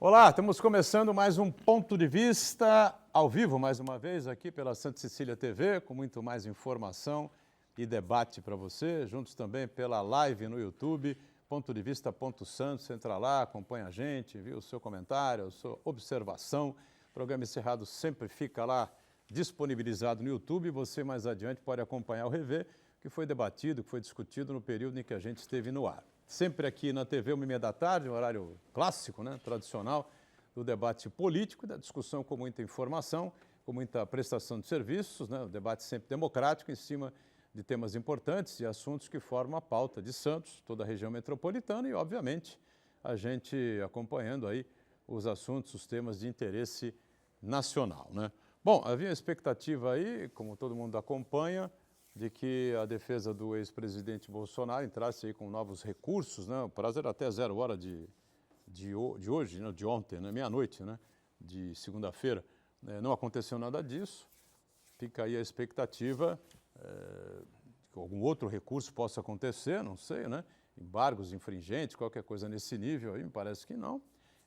Olá, estamos começando mais um Ponto de Vista ao vivo, mais uma vez, aqui pela Santa Cecília TV, com muito mais informação e debate para você, juntos também pela live no YouTube, Ponto de Vista.Santos, entra lá, acompanha a gente, envia o seu comentário, a sua observação. O programa encerrado sempre fica lá disponibilizado no YouTube e você mais adiante pode acompanhar o rever, que foi debatido, que foi discutido no período em que a gente esteve no ar. Sempre aqui na TV, 1h30, um horário clássico, né, tradicional, do debate político, da discussão com muita informação, com muita prestação de serviços, né, o debate sempre democrático em cima de temas importantes e assuntos que formam a pauta de Santos, toda a região metropolitana e, obviamente, a gente acompanhando aí os assuntos, os temas de interesse nacional, né? Bom, havia uma expectativa aí, como todo mundo acompanha, de que a defesa do ex-presidente Bolsonaro entrasse aí com novos recursos, né? O prazo era até 0h de hoje, né? De ontem, né? Meia-noite, né? De segunda-feira. Não aconteceu nada disso. Fica aí a expectativa que algum outro recurso possa acontecer, não sei, né? Embargos infringentes, qualquer coisa nesse nível aí, me parece que não.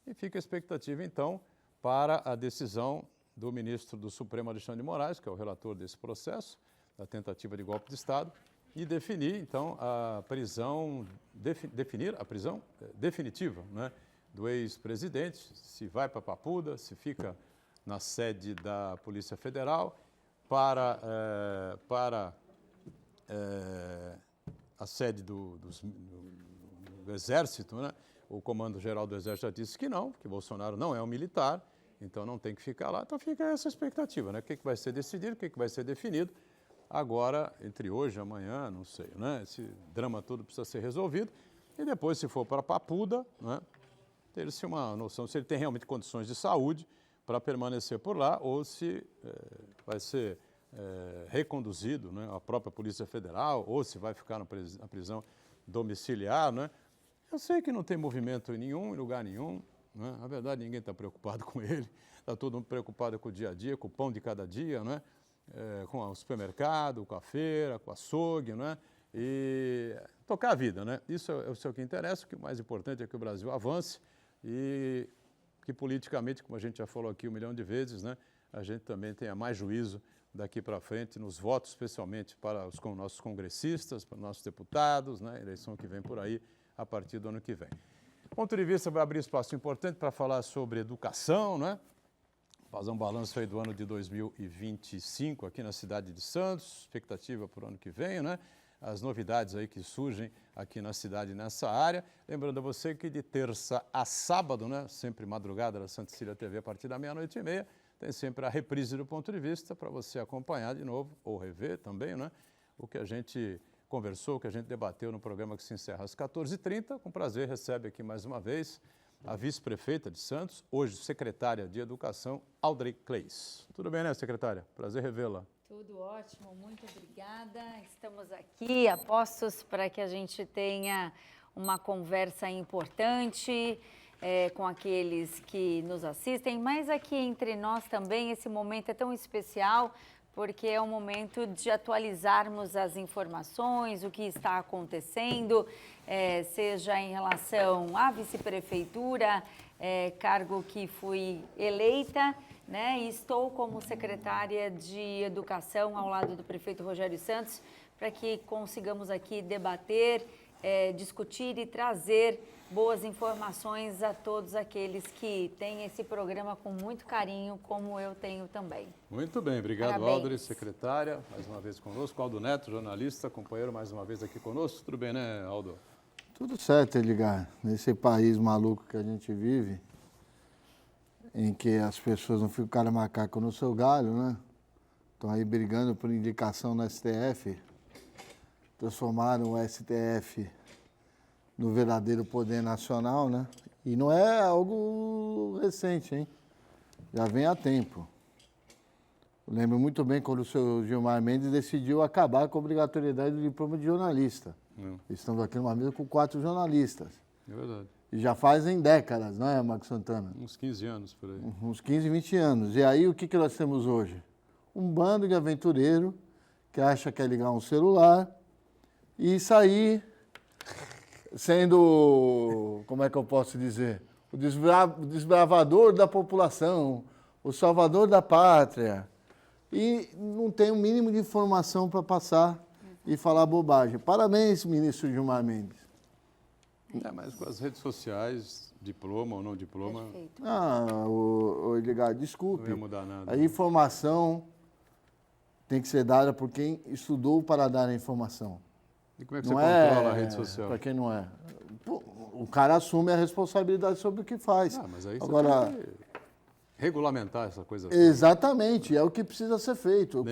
E fica a expectativa, então, para a decisão do ministro do Supremo, Alexandre de Moraes, que é o relator desse processo, da tentativa de golpe de Estado, e definir, então, a prisão, definir a prisão definitiva, né, do ex-presidente, se vai para Papuda, se fica na sede da Polícia Federal, para a sede do Exército, né? O Comando-Geral do Exército já disse que não, que Bolsonaro não é um militar, então não tem que ficar lá. Então fica essa expectativa, né? O que vai ser decidido, o que vai ser definido. Agora, entre hoje e amanhã, não sei, né? Esse drama todo precisa ser resolvido. E depois, se for para Papuda, né, ter-se uma noção se ele tem realmente condições de saúde para permanecer por lá ou se vai ser reconduzido, né, à própria Polícia Federal ou se vai ficar na prisão domiciliar, né? Eu sei que não tem movimento em lugar nenhum, né? Na verdade, ninguém está preocupado com ele, está todo mundo preocupado com o dia a dia, com o pão de cada dia, né? Com o supermercado, com a feira, com o açougue, né? E tocar a vida, né? Isso é o que interessa, o que o mais importante é que o Brasil avance e que politicamente, como a gente já falou aqui 1 milhão de vezes, né, a gente também tenha mais juízo daqui para frente nos votos, especialmente para os nossos congressistas, para os nossos deputados, né, eleição que vem por aí a partir do ano que vem. Ponto de vista vai abrir espaço importante para falar sobre educação, né? Fazer um balanço aí do ano de 2025 aqui na cidade de Santos, expectativa para o ano que vem, né? As novidades aí que surgem aqui na cidade nessa área. Lembrando a você que de terça a sábado, né? Sempre madrugada da Santa Cecília TV a partir da 00h30, tem sempre a reprise do Ponto de Vista para você acompanhar de novo, ou rever também, né? O que a gente conversou, o que a gente debateu no programa que se encerra às 14h30. Com prazer recebe aqui mais uma vez a vice-prefeita de Santos, hoje secretária de Educação, Audrey Claes. Tudo bem, né, secretária? Prazer revê-la. Tudo ótimo, muito obrigada. Estamos aqui a postos para que a gente tenha uma conversa importante com aqueles que nos assistem, mas aqui entre nós também esse momento é tão especial porque é um momento de atualizarmos as informações, o que está acontecendo, seja em relação à vice-prefeitura, cargo que fui eleita, né? E estou como secretária de Educação ao lado do prefeito Rogério Santos, para que consigamos aqui debater, discutir e trazer boas informações a todos aqueles que têm esse programa com muito carinho, como eu tenho também. Muito bem, obrigado, Parabéns. Audrey, secretária, mais uma vez conosco. Aldo Neto, jornalista, companheiro, mais uma vez aqui conosco. Tudo bem, né, Aldo? Tudo certo, Edgar. Nesse país maluco que a gente vive, em que as pessoas não ficam cara macaco no seu galho, né? Estão aí brigando por indicação no STF, transformaram o STF no verdadeiro poder nacional, né? E não é algo recente, hein? Já vem há tempo. Eu lembro muito bem quando o senhor Gilmar Mendes decidiu acabar com a obrigatoriedade do diploma de jornalista. Estamos aqui numa mesa com 4 jornalistas. É verdade. E já fazem décadas, não é, Marcos Santana? Uns 15 anos por aí. Uns 15, 20 anos. E aí o que nós temos hoje? Um bando de aventureiro que acha que é ligar um celular e sair sendo, como é que eu posso dizer, o desbravador da população, o salvador da pátria. E não tem o mínimo de informação para passar e falar bobagem. Parabéns, ministro Gilmar Mendes. Mas com as redes sociais, diploma ou não diploma, Perfeito. Edgar, desculpe. não ia mudar nada. A informação tem que ser dada por quem estudou para dar a informação. E como é que Não você controla a rede social? Para quem não é. Pô, o cara assume a responsabilidade sobre o que faz. Mas aí você Agora, tem que regulamentar essa coisa. exatamente, é o que precisa ser feito.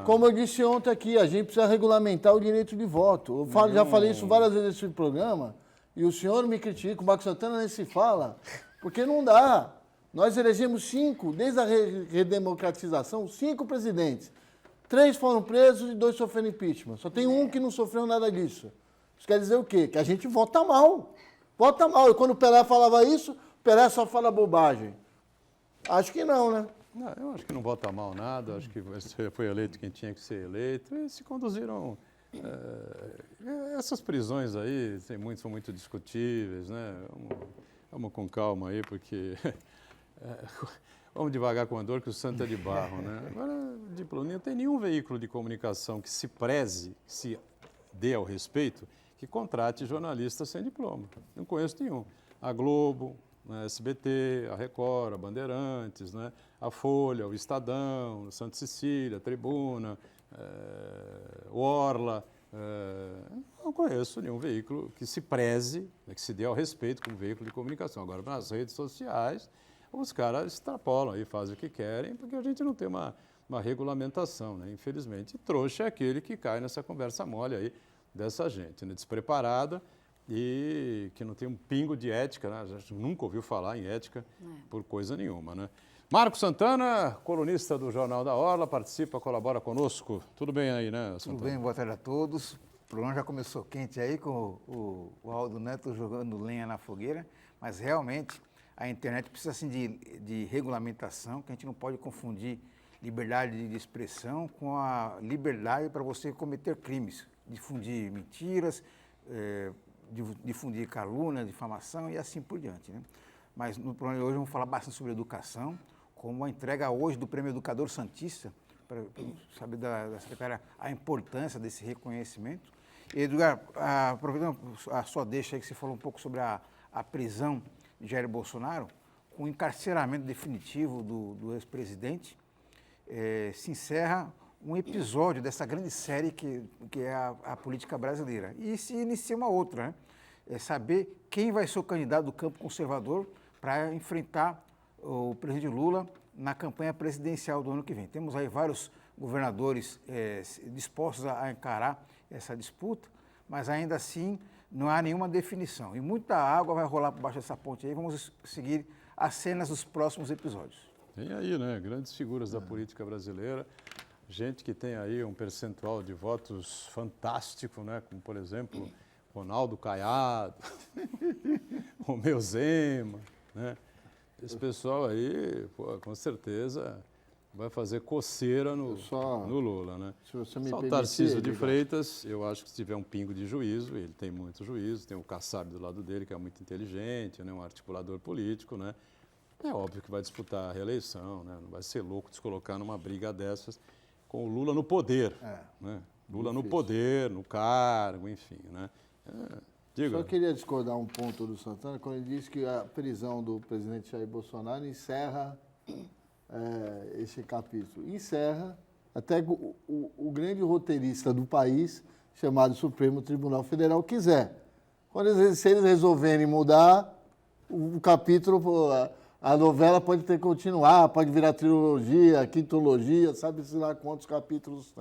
Como eu disse ontem aqui, a gente precisa regulamentar o direito de voto. Já falei isso várias vezes nesse programa, e o senhor me critica, o Marco Santana nem se fala, porque não dá. Nós elegemos 5, desde a redemocratização, 5 presidentes. 3 foram presos e 2 sofreram impeachment. Só tem um que não sofreu nada disso. Isso quer dizer o quê? Que a gente vota mal. Vota mal. E quando o Pelé falava isso, o Pelé só fala bobagem. Acho que não, né? Não, eu acho que não vota mal nada, acho que foi eleito quem tinha que ser eleito. E se conduziram... essas prisões aí são muito discutíveis, né? Vamos com calma aí, porque... vamos devagar com a dor, que o santo é de barro, né? Agora, não tem nenhum veículo de comunicação que se preze, que se dê ao respeito, que contrate jornalistas sem diploma. Não conheço nenhum. A Globo, a SBT, a Record, a Bandeirantes, né? A Folha, o Estadão, o Santa Cecília, a Tribuna, o Orla. Não conheço nenhum veículo que se preze, que se dê ao respeito como veículo de comunicação. Agora, nas redes sociais, os caras extrapolam e fazem o que querem, porque a gente não tem uma regulamentação, né? Infelizmente. E trouxa é aquele que cai nessa conversa mole aí dessa gente, né? Despreparada e que não tem um pingo de ética, né? A gente nunca ouviu falar em ética por coisa nenhuma, né? Marco Santana, colunista do Jornal da Orla, participa, colabora conosco. Tudo bem aí, né, Santana? Tudo bem, boa tarde a todos. O programa já começou quente aí, com o Aldo Neto jogando lenha na fogueira, mas realmente a internet precisa assim, de regulamentação, que a gente não pode confundir liberdade de expressão com a liberdade para você cometer crimes, difundir mentiras, difundir calúnia, difamação e assim por diante, né? Mas no programa de hoje vamos falar bastante sobre educação, como a entrega hoje do Prêmio Educador Santista, para saber da secretária a importância desse reconhecimento. E, Edgar, aproveitando a sua deixa aí que você falou um pouco sobre a prisão de Jair Bolsonaro, com o encarceramento definitivo do ex-presidente, se encerra um episódio dessa grande série que é a política brasileira. E se inicia uma outra, né? É saber quem vai ser o candidato do campo conservador para enfrentar o presidente Lula na campanha presidencial do ano que vem. Temos aí vários governadores dispostos a encarar essa disputa, mas ainda assim não há nenhuma definição. E muita água vai rolar por baixo dessa ponte aí. Vamos seguir as cenas dos próximos episódios. Tem aí, né? Grandes figuras da política brasileira, gente que tem aí um percentual de votos fantástico, né? Como, por exemplo, Ronaldo Caiado, Romeu Zema, né? Esse pessoal aí, pô, com certeza, vai fazer coceira no Lula, né? Se você me Só o permitir, Tarcísio de Edgar. Freitas, eu acho que se tiver um pingo de juízo, ele tem muito juízo, tem o Kassab do lado dele, que é muito inteligente, né? Um articulador político, né? É óbvio que vai disputar a reeleição, né? Não vai ser louco de se colocar numa briga dessas com o Lula no poder, né? Lula no poder, no cargo, enfim, né? Diga. Só queria discordar um ponto do Santana, quando ele disse que a prisão do presidente Jair Bolsonaro encerra esse capítulo. Encerra até que o grande roteirista do país, chamado Supremo Tribunal Federal, quiser. Se eles resolverem mudar, o capítulo, a novela pode ter que continuar, pode virar trilogia, quintologia, sabe-se lá quantos capítulos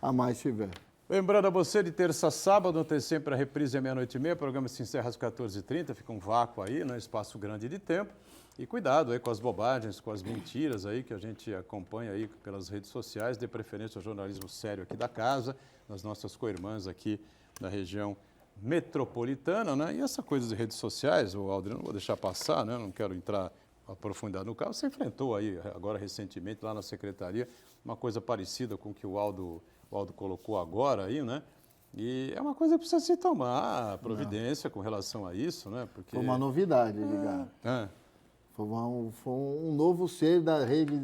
a mais tiver. Lembrando a você, de terça a sábado, tem sempre a reprise à meia-noite e meia, o programa se encerra às 14h30, fica um vácuo aí, né? Espaço grande de tempo. E cuidado aí com as bobagens, com as mentiras aí que a gente acompanha aí pelas redes sociais, dê preferência ao jornalismo sério aqui da casa, nas nossas co-irmãs aqui da região metropolitana, né? E essa coisa de redes sociais, o Aldrin, não vou deixar passar, né? Não quero entrar aprofundar no caso. Você enfrentou aí, agora recentemente, lá na secretaria, uma coisa parecida com o que o Aldo colocou agora aí, né? E é uma coisa que precisa se tomar providência com relação a isso, né? Porque... Foi uma novidade, Edgar. Foi um novo ser da rede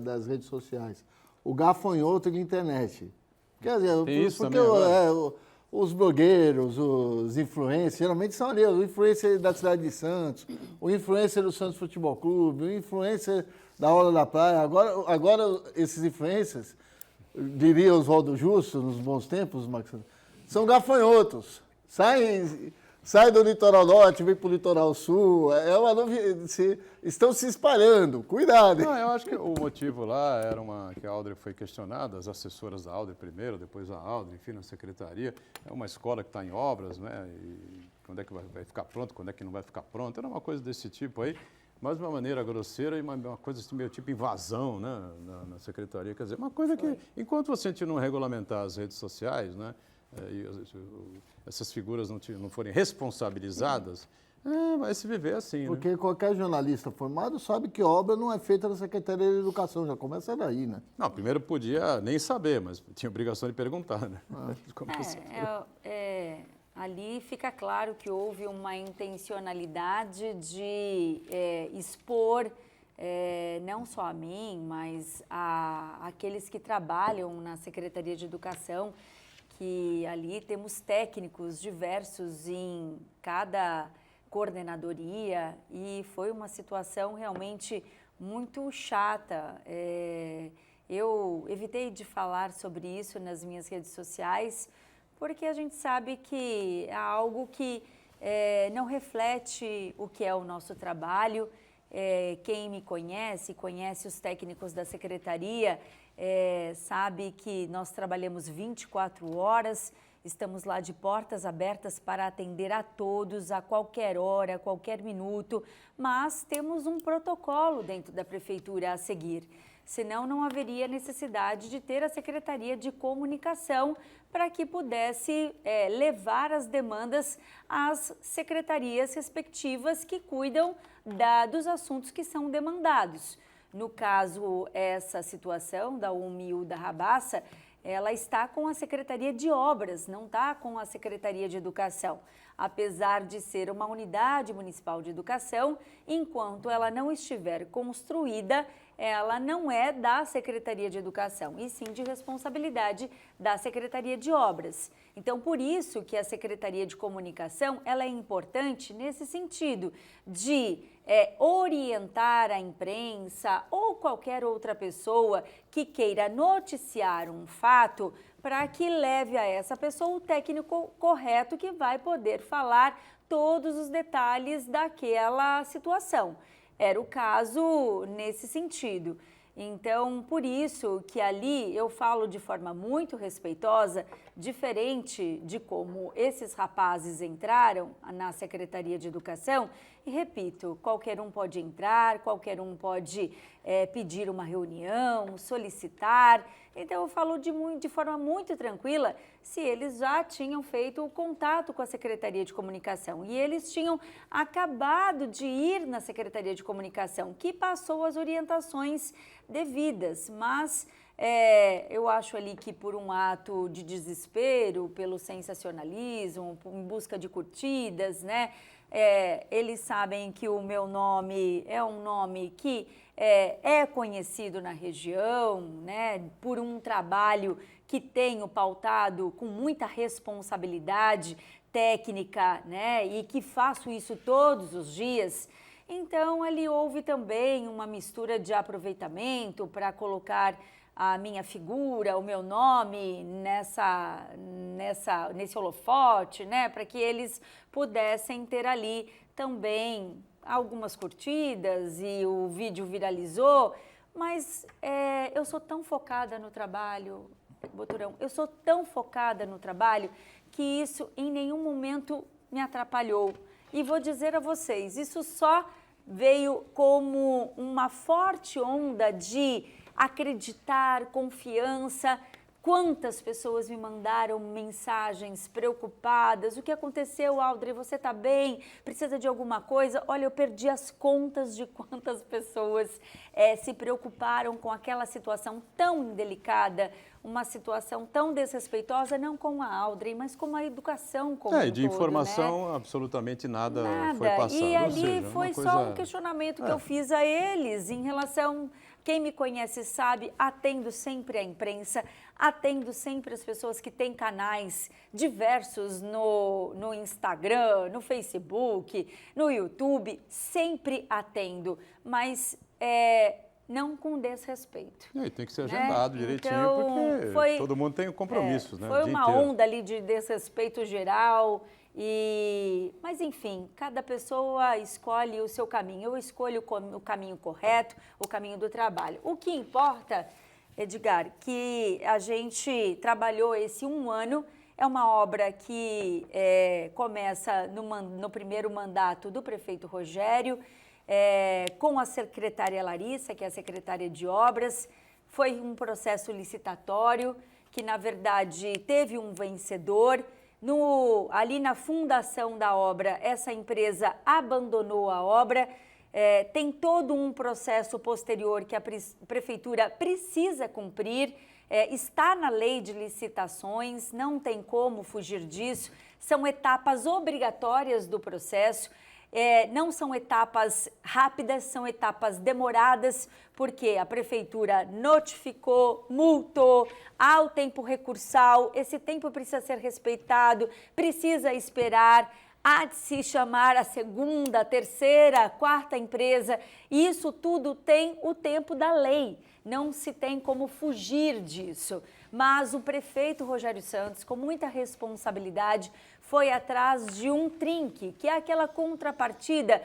das redes sociais. O gafanhoto de internet. Quer dizer, Tem isso porque também os blogueiros, os influencers, geralmente são ali, o influencer da cidade de Santos, o influencer do Santos Futebol Clube, o influencer da Hora da Praia. Agora esses influencers, diria Oswaldo Justo, nos bons tempos, Max, são gafanhotos. Sai do litoral norte, vem para o litoral sul, estão se espalhando, cuidado. Não, eu acho que o motivo lá era que a Aldre foi questionada, as assessoras da Aldre primeiro, depois a Aldre, enfim, na secretaria. É uma escola que está em obras, né? E quando é que vai ficar pronto, quando é que não vai ficar pronto, era uma coisa desse tipo aí, mas de uma maneira grosseira e uma coisa assim, meio tipo invasão, né? Na secretaria, quer dizer, uma coisa que, enquanto você não regulamentar as redes sociais, né? Essas figuras não forem responsabilizadas, vai se viver assim. Porque qualquer jornalista formado sabe que obra não é feita na Secretaria de Educação, já começa daí, né? Não, primeiro podia nem saber, mas tinha obrigação de perguntar, né? Ali fica claro que houve uma intencionalidade de expor não só a mim, mas aqueles que trabalham na Secretaria de Educação, que ali temos técnicos diversos em cada coordenadoria e foi uma situação realmente muito chata. Eu evitei de falar sobre isso nas minhas redes sociais, porque a gente sabe que é algo que não reflete o que é o nosso trabalho. Quem me conhece os técnicos da secretaria, sabe que nós trabalhamos 24 horas, estamos lá de portas abertas para atender a todos, a qualquer hora, a qualquer minuto, mas temos um protocolo dentro da prefeitura a seguir. Senão não haveria necessidade de ter a Secretaria de Comunicação para que pudesse levar as demandas às secretarias respectivas que cuidam dos assuntos que são demandados. No caso, essa situação da UMIU da Rabassa, ela está com a Secretaria de Obras, não está com a Secretaria de Educação. Apesar de ser uma unidade municipal de educação, enquanto ela não estiver construída, ela não é da Secretaria de Educação, e sim de responsabilidade da Secretaria de Obras. Então, por isso que a Secretaria de Comunicação, ela é importante nesse sentido de orientar a imprensa ou qualquer outra pessoa que queira noticiar um fato para que leve a essa pessoa o técnico correto que vai poder falar todos os detalhes daquela situação. Era o caso nesse sentido. Então, por isso que ali eu falo de forma muito respeitosa, diferente de como esses rapazes entraram na Secretaria de Educação. E repito, qualquer um pode entrar, qualquer um pode pedir uma reunião, solicitar. Então, eu falo de forma muito tranquila se eles já tinham feito o contato com a Secretaria de Comunicação. E eles tinham acabado de ir na Secretaria de Comunicação, que passou as orientações devidas, mas eu acho ali que por um ato de desespero, pelo sensacionalismo, em busca de curtidas, né? Eles sabem que o meu nome é um nome que é conhecido na região, né? Por um trabalho que tenho pautado com muita responsabilidade técnica, né? E que faço isso todos os dias. Então, ali houve também uma mistura de aproveitamento para colocar a minha figura, o meu nome nesse holofote, né? Para que eles pudessem ter ali também algumas curtidas e o vídeo viralizou. Mas eu sou tão focada no trabalho, Boturão, eu sou tão focada no trabalho que isso em nenhum momento me atrapalhou. E vou dizer a vocês, isso só veio como uma forte onda de acreditar, confiança, Quantas pessoas me mandaram mensagens preocupadas. O que aconteceu, Audrey? Você está bem? Precisa de alguma coisa? Olha, eu perdi as contas de quantas pessoas se preocuparam com aquela situação tão indelicada, uma situação tão desrespeitosa, não com a Audrey, mas com a educação como um de todo, informação né? absolutamente nada foi passado. E Ou ali seja, foi uma só coisa... um questionamento que eu fiz a eles em relação... Quem me conhece sabe, atendo sempre a imprensa, atendo sempre as pessoas que têm canais diversos no Instagram, no Facebook, no YouTube, sempre atendo, mas não com desrespeito. E tem que ser agendado direitinho, Então, porque todo mundo tem compromissos, né? Foi o dia uma inteiro. onda ali de desrespeito geral. Mas, enfim, cada pessoa escolhe o seu caminho. Eu escolho o caminho correto, o caminho do trabalho. O que importa, Edgar, que a gente trabalhou esse 1 ano, é uma obra que começa no primeiro mandato do prefeito Rogério, com a secretária Larissa, que é a secretária de obras. Foi um processo licitatório que, na verdade, teve um vencedor. Ali na fundação da obra, essa empresa abandonou a obra, tem todo um processo posterior que a prefeitura precisa cumprir, está na lei de licitações, não tem como fugir disso, são etapas obrigatórias do processo. Não são etapas rápidas, são etapas demoradas, porque a prefeitura notificou, multou, há o tempo recursal, esse tempo precisa ser respeitado, precisa esperar, há de se chamar a segunda, a terceira, a quarta empresa, e isso tudo tem o tempo da lei, não se tem como fugir disso. Mas o prefeito Rogério Santos, com muita responsabilidade, foi atrás de um trinque, que é aquela contrapartida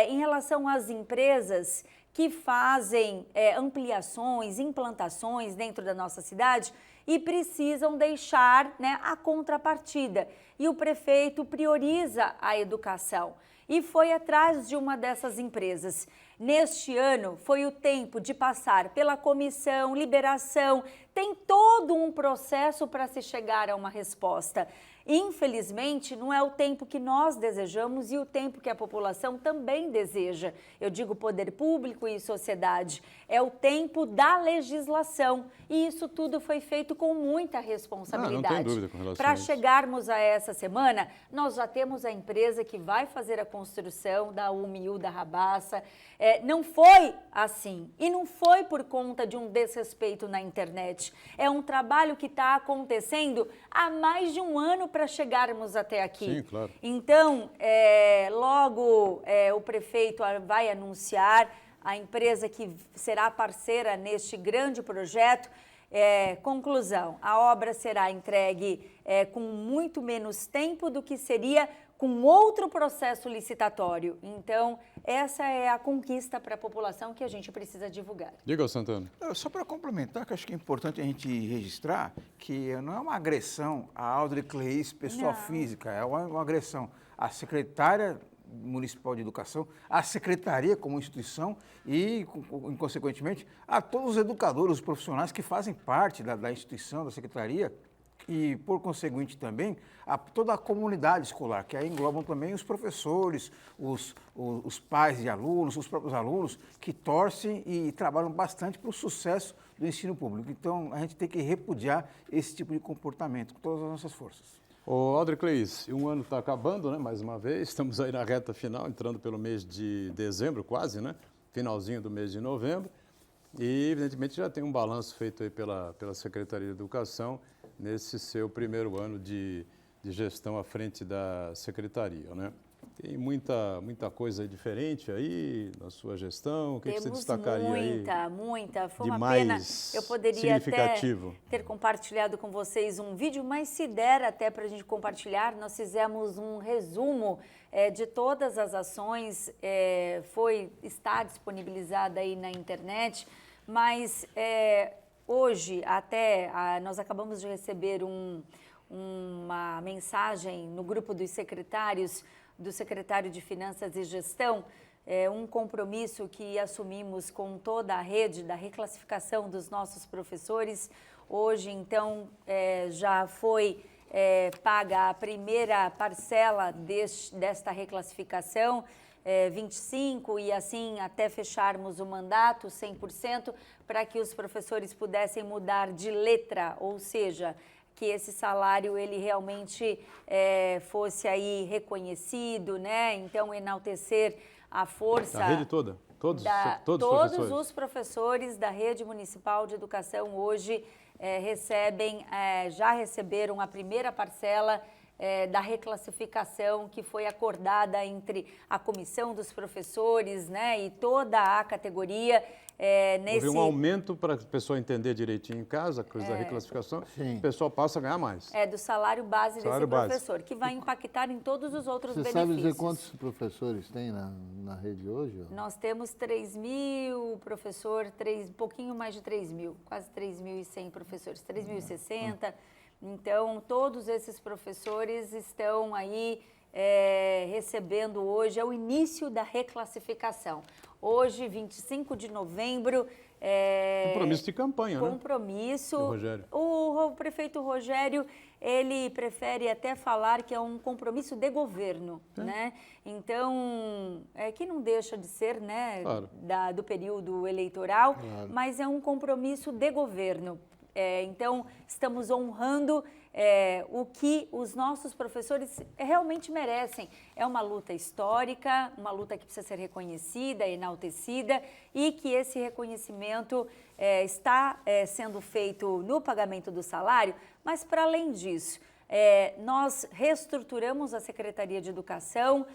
em relação às empresas que fazem ampliações, implantações dentro da nossa cidade e precisam deixar, né, a contrapartida. E o prefeito prioriza a educação e foi atrás de uma dessas empresas. Neste ano, foi o tempo de passar pela comissão, liberação, tem todo um processo para se chegar a uma resposta. Infelizmente, não é o tempo que nós desejamos e o tempo que a população também deseja. Eu digo poder público e sociedade. É o tempo da legislação e isso tudo foi feito com muita responsabilidade. Não tem dúvida com relação Para a isso. chegarmos a essa semana, nós já temos a empresa que vai fazer a construção da UMIU da Rabassa. Não foi assim e não foi por conta de um desrespeito na internet. É um trabalho que está acontecendo há mais de 1 ano para chegarmos até aqui. Sim, claro. Então, logo o prefeito vai anunciar a empresa que será parceira neste grande projeto. Conclusão, a obra será entregue com muito menos tempo do que seria com outro processo licitatório. Então, essa é a conquista para a população que a gente precisa divulgar. Diga, Santana. Só para complementar, que eu acho que é importante a gente registrar que não é uma agressão à Audrey Cleis, pessoa física, é uma agressão à secretária municipal de educação, à secretaria como instituição e, consequentemente, a todos os educadores, os profissionais que fazem parte da instituição, da secretaria, e, por conseguinte, também a toda a comunidade escolar, que aí englobam também os professores, os pais de alunos, os próprios alunos, que torcem e trabalham bastante para o sucesso do ensino público. Então, a gente tem que repudiar esse tipo de comportamento com todas as nossas forças. Ô, Audrey Cleis, 1 ano está acabando, né? Mais uma vez, estamos aí na reta final, entrando pelo mês de dezembro quase, né? Finalzinho do mês de novembro. E, evidentemente, já tem um balanço feito aí pela Secretaria de Educação nesse seu primeiro ano de gestão à frente da Secretaria, né? Tem muita coisa diferente aí na sua gestão, o que você destacaria aí? Muita. Foi de uma mais pena. Eu poderia até significativo? ter compartilhado com vocês um vídeo, mas se der até para a gente compartilhar, nós fizemos um resumo de todas as ações, está disponibilizada aí na internet, mas hoje até nós acabamos de receber uma mensagem no grupo dos secretários, do secretário de Finanças e Gestão, um compromisso que assumimos com toda a rede da reclassificação dos nossos professores. Hoje, então, já foi paga a primeira parcela desta reclassificação, 25, e assim até fecharmos o mandato 100%, para que os professores pudessem mudar de letra, ou seja, que esse salário ele realmente fosse aí reconhecido, né? Então, enaltecer a força... A rede toda? Todos os professores da rede municipal de educação hoje já receberam a primeira parcela da reclassificação que foi acordada entre a comissão dos professores, né, e toda a categoria. Houve um aumento para a pessoa entender direitinho em casa, a coisa da reclassificação, o pessoal passa a ganhar mais. Do salário base desse professor, que vai impactar em todos os outros benefícios. Você sabe dizer quantos professores tem na rede hoje? Nós temos 3.000 professores, um pouquinho mais de 3.000, quase 3.100 professores, 3.060. Então, todos esses professores estão aí recebendo hoje, é o início da reclassificação. Hoje, 25 de novembro... compromisso de campanha, né? Compromisso. Rogério. O prefeito Rogério, ele prefere até falar que é um compromisso de governo, né? Então, que não deixa de ser, né, claro, do período eleitoral, mas é um compromisso de governo. Então, estamos honrando o que os nossos professores realmente merecem. É uma luta histórica, uma luta que precisa ser reconhecida, enaltecida, e que esse reconhecimento está sendo feito no pagamento do salário, mas, para além disso, nós reestruturamos a Secretaria de Educação.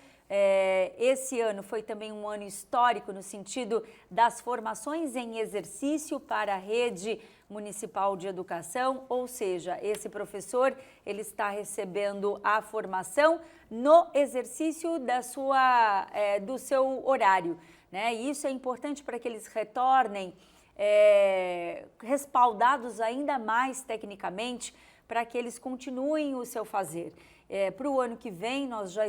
Esse ano foi também um ano histórico no sentido das formações em exercício para a rede municipal de educação, ou seja, esse professor ele está recebendo a formação no exercício do seu horário, né? E isso é importante para que eles retornem respaldados ainda mais tecnicamente, para que eles continuem o seu fazer. Para o ano que vem, nós já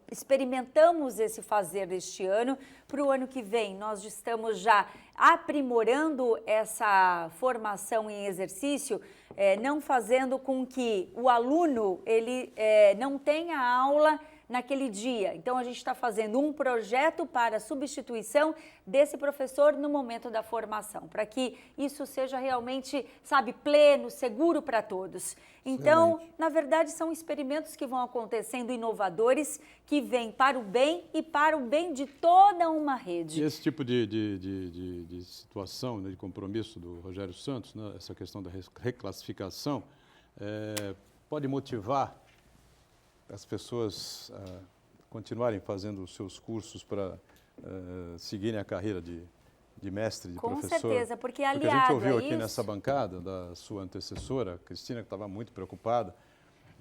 experimentamos esse fazer deste ano. Para o ano que vem, nós estamos já aprimorando essa formação em exercício, não fazendo com que o aluno ele não tenha aula naquele dia. Então, a gente está fazendo um projeto para a substituição desse professor no momento da formação, para que isso seja realmente, pleno, seguro para todos. Então, na verdade, são experimentos que vão acontecendo inovadores, que vêm para o bem e para o bem de toda uma rede. E esse tipo de situação, né, de compromisso do Rogério Santos, né, essa questão da reclassificação, pode motivar as pessoas continuarem fazendo os seus cursos para seguirem a carreira de mestre, de professor? Com certeza, porque aliado a gente ouviu aqui isso... nessa bancada da sua antecessora, Cristina, que estava muito preocupada.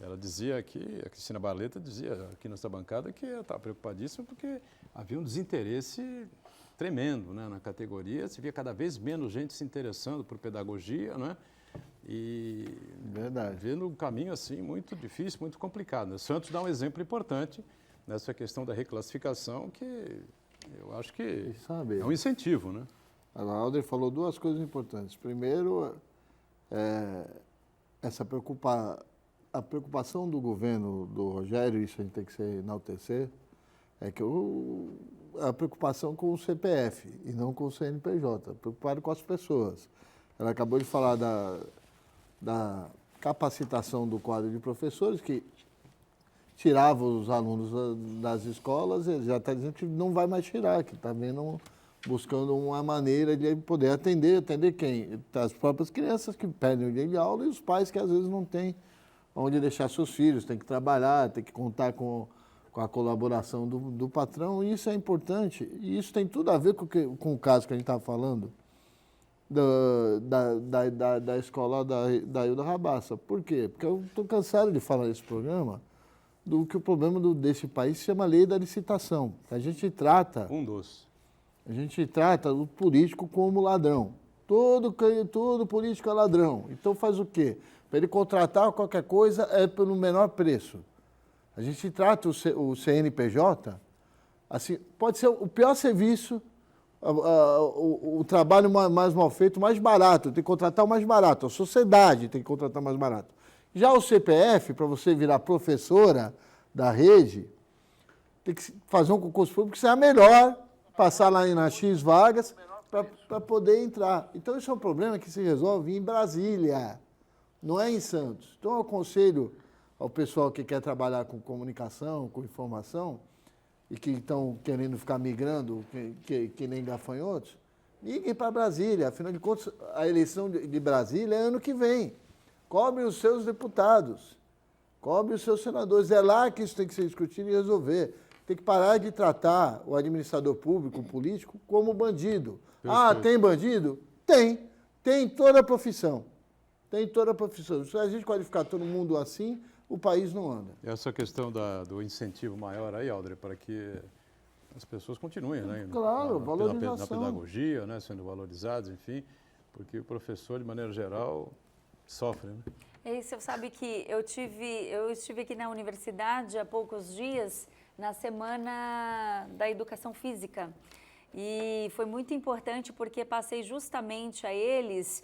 Ela dizia que, a Cristina Barleta dizia aqui nessa bancada que ela estava preocupadíssima porque havia um desinteresse tremendo, né, na categoria. Se via cada vez menos gente se interessando por pedagogia, né? E vendo um caminho assim muito difícil, muito complicado, né? Santos dá um exemplo importante nessa questão da reclassificação, que eu acho que é um incentivo, né? A Alder falou duas coisas importantes. Primeiro, a preocupação do governo do Rogério, isso a gente tem que enaltecer, é que a preocupação com o CPF e não com o CNPJ, preocupado com as pessoas. Ela acabou de falar da capacitação do quadro de professores, que tirava os alunos das escolas, ele já está dizendo que não vai mais tirar, que está buscando uma maneira de poder atender quem? As próprias crianças que pedem o dia de aula e os pais que às vezes não têm onde deixar seus filhos, tem que trabalhar, tem que contar com a colaboração do patrão, e isso é importante, e isso tem tudo a ver com o caso que a gente estava falando, da escola da Hilda Rabassa. Por quê? Porque eu estou cansado de falar nesse programa do que o problema desse país se chama lei da licitação. A gente trata o político como ladrão. Todo político é ladrão. Então faz o quê? Para ele contratar qualquer coisa pelo menor preço. A gente trata o CNPJ Assim, pode ser o pior serviço, o trabalho mais mal feito, mais barato, tem que contratar o mais barato, a sociedade tem que contratar mais barato. Já o CPF, para você virar professora da rede, tem que fazer um concurso público que seja melhor, passar lá nas X vagas para poder entrar. Então, isso é um problema que se resolve em Brasília, não é em Santos. Então, eu aconselho ao pessoal que quer trabalhar com comunicação, com informação, e que estão querendo ficar migrando, que nem gafanhotos, liguem para Brasília. Afinal de contas, a eleição de Brasília é ano que vem. Cobre os seus deputados, cobre os seus senadores. É lá que isso tem que ser discutido e resolver. Tem que parar de tratar o administrador público, o político, como bandido. Ah, tem bandido? Tem. Tem em toda a profissão. Tem em toda a profissão. Se a gente qualificar todo mundo assim, o país não anda. Essa questão do incentivo maior aí, Aldre, para que as pessoas continuem, né? Claro, na valorização. pedagogia, né? Sendo valorizados, enfim, porque o professor, de maneira geral, sofre, né? E você sabe que eu estive aqui na universidade há poucos dias, na Semana da Educação Física. E foi muito importante porque passei justamente a eles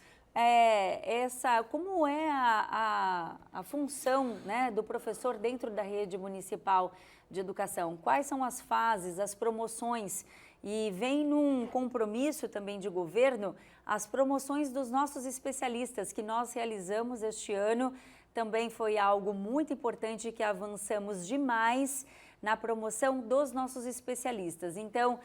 como é a função, né, do professor dentro da rede municipal de educação. Quais são as fases, as promoções? E vem num compromisso também de governo as promoções dos nossos especialistas que nós realizamos este ano. Também foi algo muito importante que avançamos demais na promoção dos nossos especialistas. Então,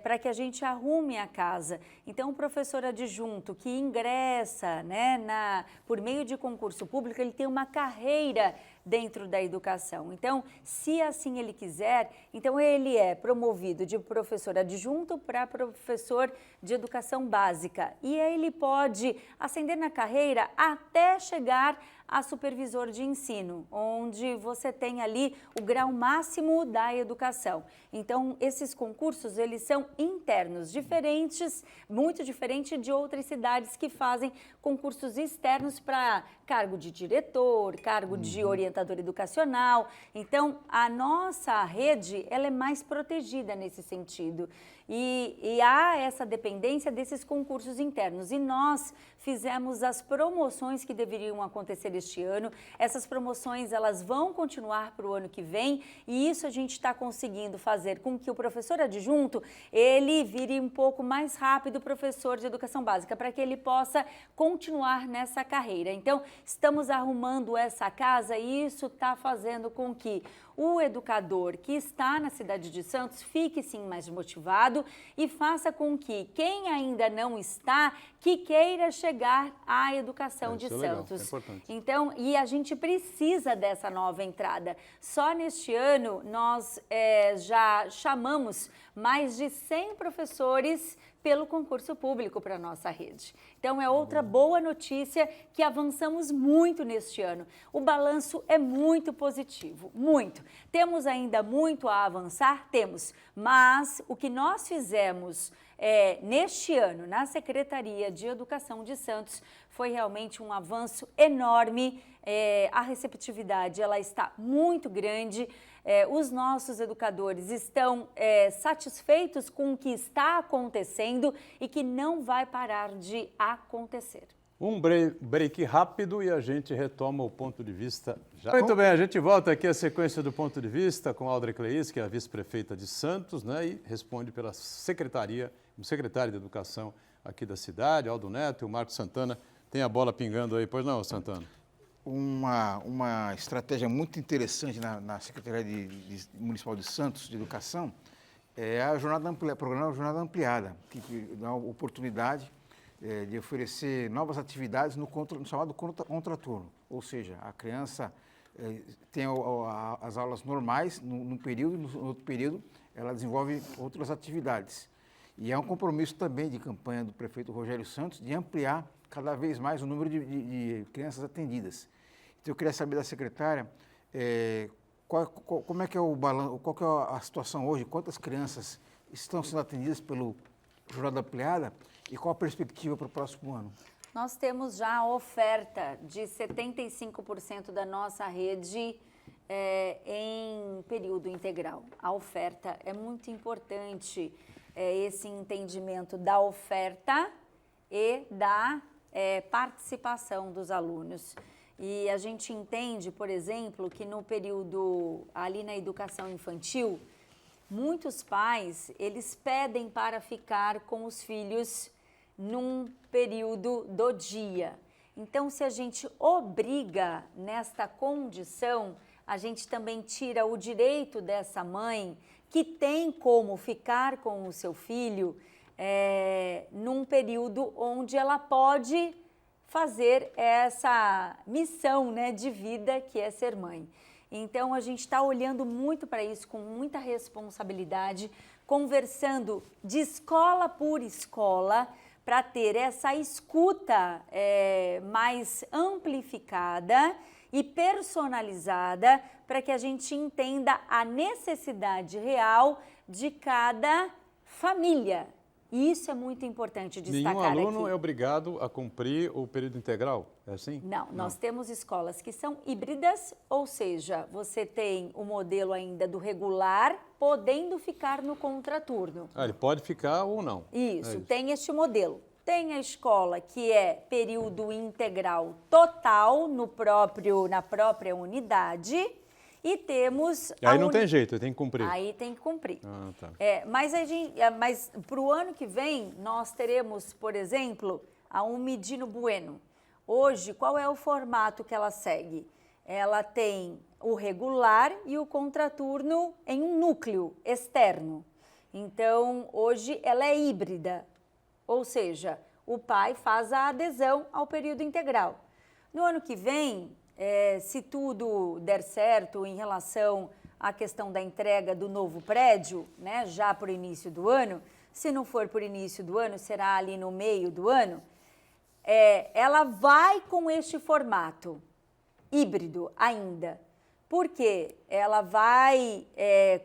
para que a gente arrume a casa. Então, o professor adjunto que ingressa, né, por meio de concurso público, ele tem uma carreira dentro da educação. Então, se assim ele quiser, então ele é promovido de professor adjunto para professor de educação básica. E aí ele pode ascender na carreira até chegar a supervisor de ensino, onde você tem ali o grau máximo da educação. Então, esses concursos, eles são internos, diferentes, muito diferente de outras cidades que fazem concursos externos para cargo de diretor, cargo de orientador educacional. Então, a nossa rede, ela é mais protegida nesse sentido. E há essa dependência desses concursos internos. E nós fizemos as promoções que deveriam acontecer este ano. Essas promoções, elas vão continuar para o ano que vem. E isso a gente está conseguindo fazer com que o professor adjunto, ele vire um pouco mais rápido professor de educação básica, para que ele possa continuar nessa carreira. Então, estamos arrumando essa casa e isso está fazendo com que o educador que está na cidade de Santos fique sim mais motivado e faça com que quem ainda não está, que queira chegar à educação de Santos. É importante. Então, e a gente precisa dessa nova entrada. Só neste ano nós já chamamos mais de 100 professores pelo concurso público para a nossa rede. Então, é outra boa notícia que avançamos muito neste ano. O balanço é muito positivo, muito. Temos ainda muito a avançar? Temos, mas o que nós fizemos neste ano na Secretaria de Educação de Santos foi realmente um avanço enorme. A receptividade ela está muito grande. Os nossos educadores estão satisfeitos com o que está acontecendo e que não vai parar de acontecer. Um break rápido e a gente retoma o ponto de vista já. Muito bem, a gente volta aqui à sequência do ponto de vista com a Aldre Cleis, que é a vice-prefeita de Santos, né, e responde pela secretário de Educação aqui da cidade, Aldo Neto e o Marcos Santana. Tem a bola pingando aí, pois não, Santana? Uma estratégia muito interessante na Secretaria Municipal de Santos de Educação é o programa Jornada Ampliada, que dá a oportunidade de oferecer novas atividades no chamado contraturno. Ou seja, a criança tem as aulas normais num período, no outro período ela desenvolve outras atividades. E é um compromisso também de campanha do prefeito Rogério Santos de ampliar cada vez mais o número de crianças atendidas. Então, eu queria saber da secretária como é que é o balanço, qual que é a situação hoje, quantas crianças estão sendo atendidas pelo Jornada Ampliada e qual a perspectiva para o próximo ano? Nós temos já a oferta de 75% da nossa rede em período integral. A oferta é muito importante, esse entendimento da oferta e da participação dos alunos. E a gente entende, por exemplo, que no período ali na educação infantil, muitos pais, eles pedem para ficar com os filhos num período do dia. Então, se a gente obriga nesta condição, a gente também tira o direito dessa mãe, que tem como ficar com o seu filho num período onde ela pode fazer essa missão, né, de vida que é ser mãe. Então, a gente está olhando muito para isso, com muita responsabilidade, conversando de escola por escola, para ter essa escuta mais amplificada e personalizada, para que a gente entenda a necessidade real de cada família. E isso é muito importante destacar aqui. Nenhum aluno é obrigado a cumprir o período integral, é assim? Não, nós temos escolas que são híbridas, ou seja, você tem o modelo ainda do regular, podendo ficar no contraturno. Ele pode ficar ou não. Isso, tem este modelo. Tem a escola que é período integral total na própria unidade. E temos... Aí não tem jeito, tem que cumprir. Aí tem que cumprir. Ah, tá. Mas para o ano que vem, nós teremos, por exemplo, a Umidino Bueno. Hoje, qual é o formato que ela segue? Ela tem o regular e o contraturno em um núcleo externo. Então, hoje ela é híbrida, ou seja, o pai faz a adesão ao período integral. No ano que vem... se tudo der certo em relação à questão da entrega do novo prédio, né, já por início do ano, se não for por início do ano, será ali no meio do ano, ela vai com este formato híbrido ainda, porque ela vai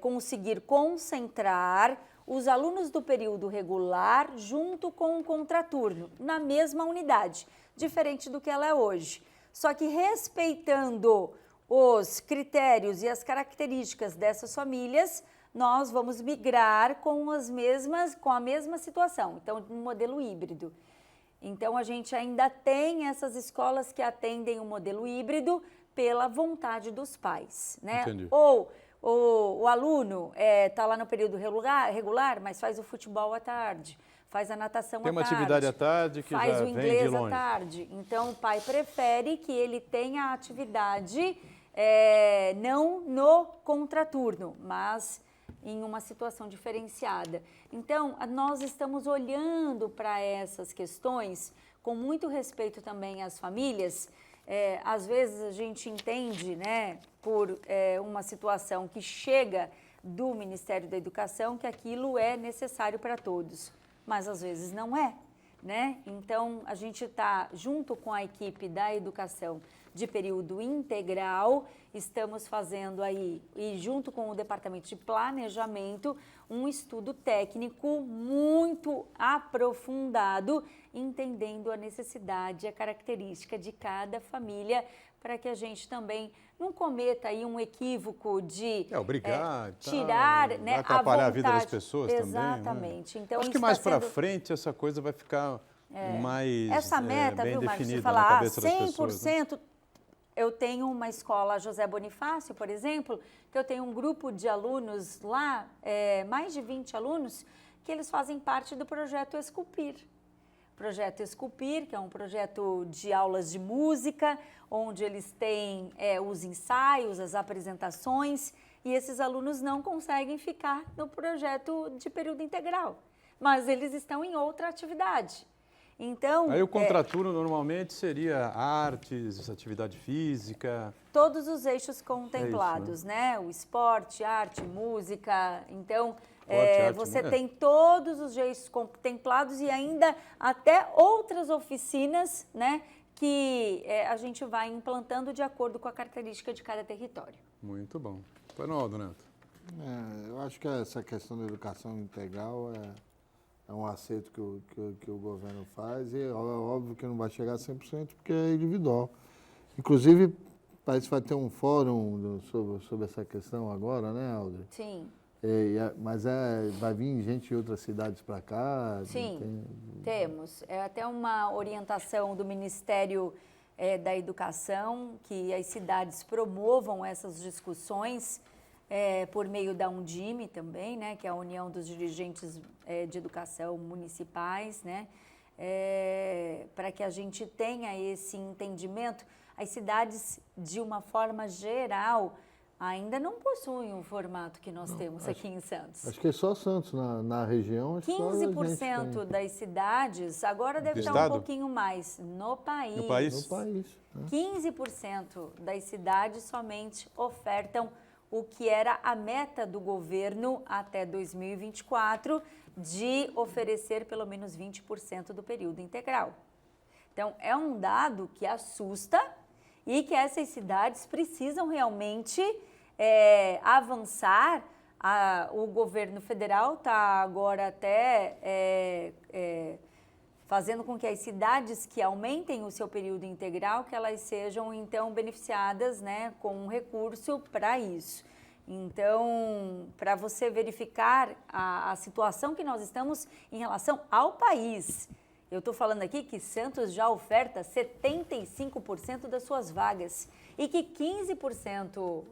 conseguir concentrar os alunos do período regular junto com o contraturno, na mesma unidade, diferente do que ela é hoje. Só que respeitando os critérios e as características dessas famílias, nós vamos migrar com a mesma situação, então, um modelo híbrido. Então, a gente ainda tem essas escolas que atendem o modelo híbrido pela vontade dos pais, né? Entendi. Ou o aluno está lá no período regular, mas faz o futebol à tarde, faz a natação à tarde. Tem uma atividade à tarde que já vem de longe. Faz o inglês à tarde. Então, o pai prefere que ele tenha a atividade não no contraturno, mas em uma situação diferenciada. Então, nós estamos olhando para essas questões com muito respeito também às famílias. Às vezes a gente entende, né, por uma situação que chega do Ministério da Educação, que aquilo é necessário para todos, mas às vezes não é, né? Então, a gente está junto com a equipe da educação de período integral, estamos fazendo aí, e junto com o Departamento de Planejamento, um estudo técnico muito aprofundado, entendendo a necessidade e a característica de cada família, para que a gente também não cometa aí um equívoco de obrigar, tirar, vai né, atrapalhar a vida das vontade. pessoas também. Exatamente. Né? Então, acho que isso mais está para sendo... frente essa coisa vai ficar mais Essa meta, bem viu, Marcos, de definida na falar cabeça das pessoas. 100%. Né? Eu tenho uma escola José Bonifácio, por exemplo, que eu tenho um grupo de alunos lá, mais de 20 alunos, que eles fazem parte do projeto Esculpir. Projeto Esculpir, que é um projeto de aulas de música, onde eles têm os ensaios, as apresentações, e esses alunos não conseguem ficar no projeto de período integral, mas eles estão em outra atividade. Então, aí o contraturno normalmente seria artes, atividade física. Todos os eixos contemplados, é isso, né? O esporte, arte, música. Então, arte, você tem todos os eixos contemplados e ainda até outras oficinas, né? Que a gente vai implantando de acordo com a característica de cada território. Muito bom. Ronaldo Neto. Eu acho que essa questão da educação integral é um acerto que o governo faz e é óbvio que não vai chegar a 100% porque é individual. Inclusive, Parece que vai ter um fórum sobre essa questão agora, né, Aldre? Sim. Mas vai vir gente de outras cidades para cá? Sim, temos. É até uma orientação do Ministério da Educação que as cidades promovam essas discussões por meio da Undime também, né, que é a União dos Dirigentes de Educação Municipais, né, para que a gente tenha esse entendimento. As cidades, de uma forma geral, ainda não possuem o formato que nós temos aqui em Santos. Acho que é só Santos na região. 15% das cidades, agora deve estar um pouquinho mais, no país. No país? No país. 15% das cidades somente ofertam o que era a meta do governo até 2024, de oferecer pelo menos 20% do período integral. Então, é um dado que assusta e que essas cidades precisam realmente avançar. O governo federal está agora até fazendo com que as cidades que aumentem o seu período integral, que elas sejam, então, beneficiadas, né, com um recurso para isso. Então, para você verificar a situação que nós estamos em relação ao país, eu estou falando aqui que Santos já oferta 75% das suas vagas e que 15%,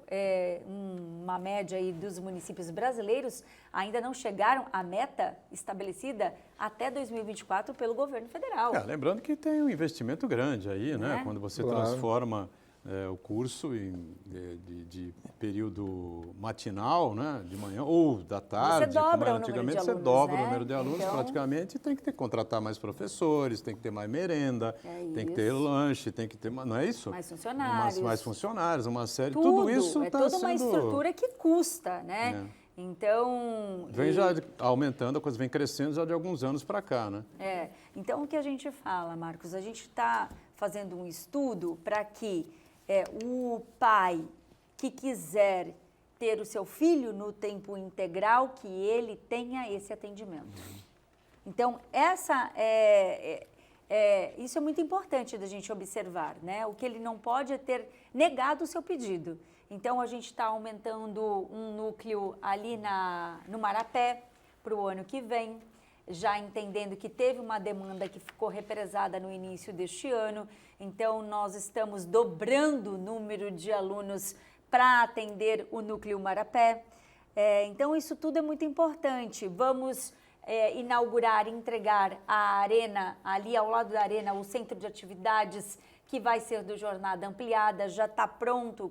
uma média aí dos municípios brasileiros, ainda não chegaram à meta estabelecida até 2024 pelo governo federal. Lembrando que tem um investimento grande aí, né? Quando você transforma o curso de período matinal, né, de manhã ou da tarde, como era antigamente, você dobra o número de alunos praticamente, e tem que contratar mais professores, tem que ter mais merenda, tem que ter lanche, tem que ter, não é isso? Mais funcionários. Mais funcionários, uma série, tudo isso está toda uma estrutura que custa, né? Então... Vem já aumentando, a coisa vem crescendo já de alguns anos para cá, né? Então o que a gente fala, Marcos, a gente está fazendo um estudo para que o pai que quiser ter o seu filho no tempo integral, que ele tenha esse atendimento. Então, isso é muito importante da gente observar, né? O que ele não pode é ter negado o seu pedido. Então, a gente está aumentando um núcleo ali no Marapé para o ano que vem, já entendendo que teve uma demanda que ficou represada no início deste ano. Então, nós estamos dobrando o número de alunos para atender o núcleo Marapé. Então, isso tudo é muito importante. Vamos inaugurar e entregar a arena, ali ao lado da arena, o centro de atividades, que vai ser do Jornada Ampliada, já está pronto.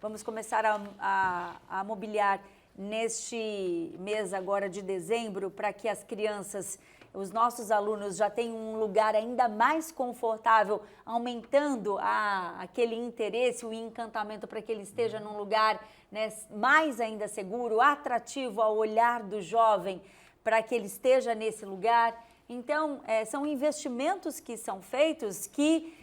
Vamos começar a mobiliar neste mês agora de dezembro, para que as crianças, os nossos alunos, já tenham um lugar ainda mais confortável, aumentando aquele interesse, o encantamento, para que ele esteja num lugar, né, mais ainda seguro, atrativo ao olhar do jovem, para que ele esteja nesse lugar. Então, são investimentos que são feitos que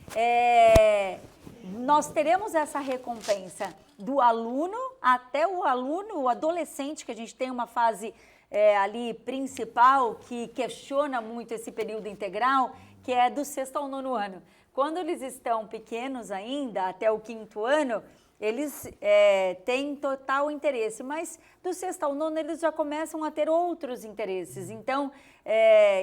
nós teremos essa recompensa do aluno até o adolescente, que a gente tem uma fase ali principal que questiona muito esse período integral, que é do 6º ao 9º ano. Quando eles estão pequenos ainda, até o 5º ano, eles têm total interesse, mas do 6º ao 9º eles já começam a ter outros interesses. Então,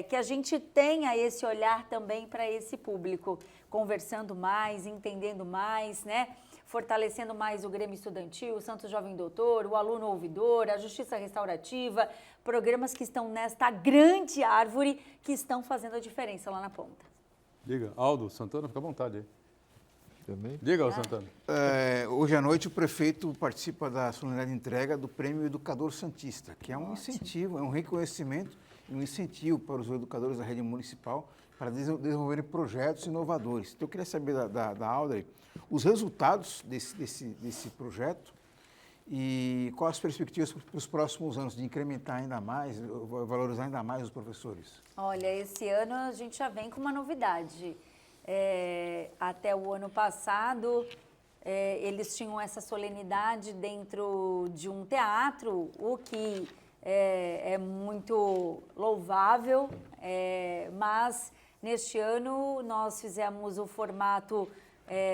que a gente tenha esse olhar também para esse público, conversando mais, entendendo mais, né? Fortalecendo mais o Grêmio Estudantil, o Santos Jovem Doutor, o Aluno Ouvidor, a Justiça Restaurativa, programas que estão nesta grande árvore que estão fazendo a diferença lá na ponta. Diga, Aldo Santana, fica à vontade aí. Também? Diga, Aldo Santana. Hoje à noite o prefeito participa da solenidade de entrega do Prêmio Educador Santista, que é um incentivo, é um reconhecimento, um incentivo para os educadores da rede municipal para desenvolverem projetos inovadores. Então eu queria saber da Aldre os resultados desse projeto e quais as perspectivas para os próximos anos de incrementar ainda mais, valorizar ainda mais os professores. Olha, esse ano a gente já vem com uma novidade. Até o ano passado, eles tinham essa solenidade dentro de um teatro, o que é muito louvável, mas neste ano nós fizemos o formato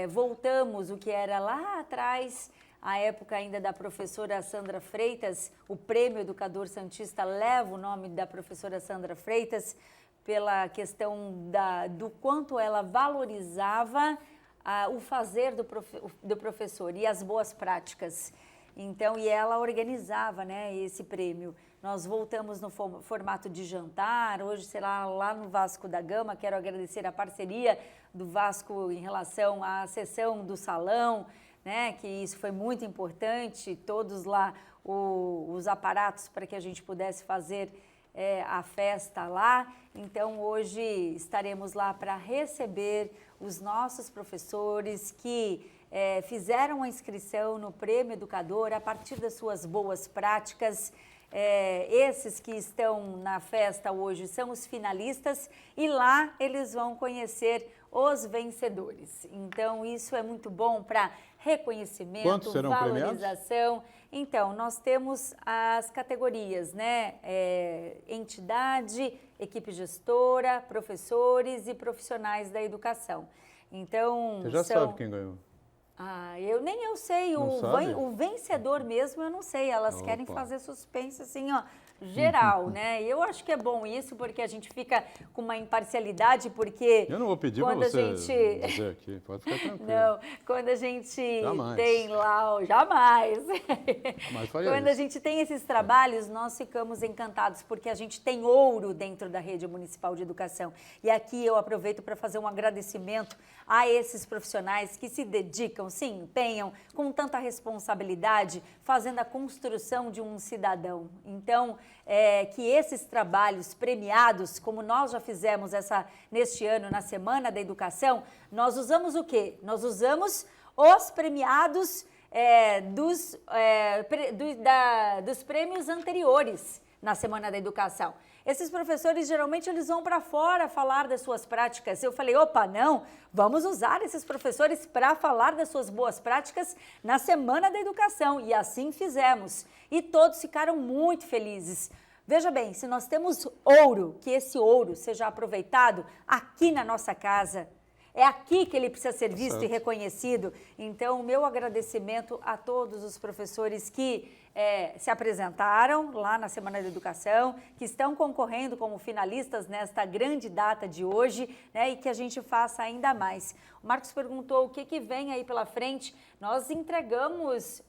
voltamos o que era lá atrás, a época ainda da professora Sandra Freitas, o Prêmio Educador Santista leva o nome da professora Sandra Freitas, pela questão do quanto ela valorizava o fazer do professor e as boas práticas. Então, e ela organizava, né, esse prêmio. Nós voltamos no formato de jantar, hoje será lá no Vasco da Gama. Quero agradecer a parceria do Vasco em relação à sessão do salão, né, que isso foi muito importante, todos lá os aparatos para que a gente pudesse fazer a festa lá. Então, hoje estaremos lá para receber os nossos professores que fizeram a inscrição no Prêmio Educador a partir das suas boas práticas. Esses que estão na festa hoje são os finalistas e lá eles vão conhecer os vencedores. Então, isso é muito bom para reconhecimento, valorização. Então, nós temos as categorias, né? Entidade, equipe gestora, professores e profissionais da educação. Então, você já sabe quem ganhou? Nem eu sei, o vencedor mesmo eu não sei, elas querem fazer suspense assim, ó, geral, né? E eu acho que é bom isso, porque a gente fica com uma imparcialidade, porque... Eu não vou pedir para você dizer aqui, pode ficar tranquilo. Não, quando a gente tem lá... Jamais faria quando isso. A gente tem esses trabalhos, nós ficamos encantados, porque a gente tem ouro dentro da Rede Municipal de Educação. E aqui eu aproveito para fazer um agradecimento a esses profissionais que se dedicam, se empenham com tanta responsabilidade, fazendo a construção de um cidadão. Então, que esses trabalhos premiados, como nós já fizemos neste ano, na Semana da Educação, nós usamos o quê? Nós usamos os premiados dos prêmios anteriores na Semana da Educação. Esses professores, geralmente, eles vão para fora falar das suas práticas. Eu falei, opa, não, vamos usar esses professores para falar das suas boas práticas na Semana da Educação. E assim fizemos. E todos ficaram muito felizes. Veja bem, se nós temos ouro, que esse ouro seja aproveitado aqui na nossa casa. É aqui que ele precisa ser visto e reconhecido. Então, o meu agradecimento a todos os professores que se apresentaram lá na Semana da Educação, que estão concorrendo como finalistas nesta grande data de hoje, né, e que a gente faça ainda mais. O Marcos perguntou o que vem aí pela frente. Nós entregamos,